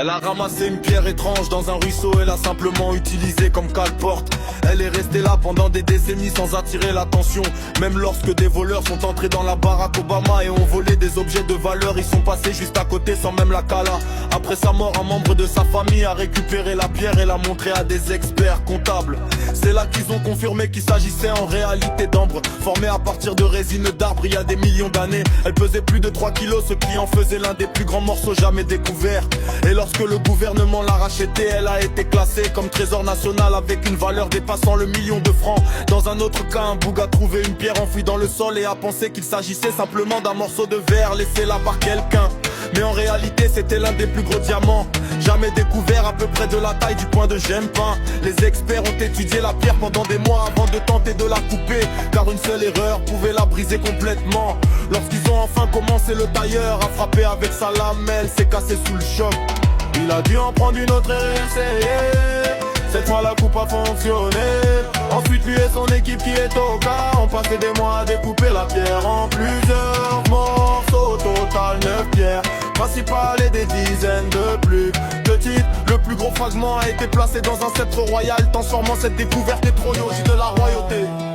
Elle a ramassé une pierre étrange dans un ruisseau, elle a simplement utilisé comme cale-porte. Elle est restée là pendant des décennies sans attirer l'attention. Même lorsque des voleurs sont entrés dans la baraque Obama et ont volé des objets de valeur, ils sont passés juste à côté sans même la cala. Après sa mort, un membre de sa famille a récupéré la pierre et l'a montrée à des experts comptables. C'est là qu'ils ont confirmé qu'il s'agissait en réalité d'ambre, formée à partir de résine d'arbre il y a des millions d'années. Elle pesait plus de 3 kilos, ce qui en faisait l'un des plus grands morceaux jamais découverts. Et lorsque le gouvernement l'a rachetée, elle a été classée comme trésor national avec une valeur dépassant le million de francs. Dans un autre cas, un boug a trouvé une pierre enfouie dans le sol et a pensé qu'il s'agissait simplement d'un morceau de verre laissé là par quelqu'un. Mais en réalité c'était l'un des plus gros diamants jamais découvert, à peu près de la taille du coin de Gempin. Les experts ont étudié la pierre pendant des mois avant de tenter de la couper, car une seule erreur pouvait la briser complètement. Lorsqu'ils ont enfin commencé, le tailleur a frappé avec sa lamelle, s'est cassé sous le choc. Il a dû en prendre une autre et réessayer. Cette fois la coupe a fonctionné. Ensuite lui et son équipe qui est au cas ont passé des mois à découper la pierre en plusieurs morceaux. Au total 9 pierres principales et des dizaines de plus petites. Le plus gros fragment a été placé dans un sceptre royal, transformant cette découverte hétéronologie de la royauté.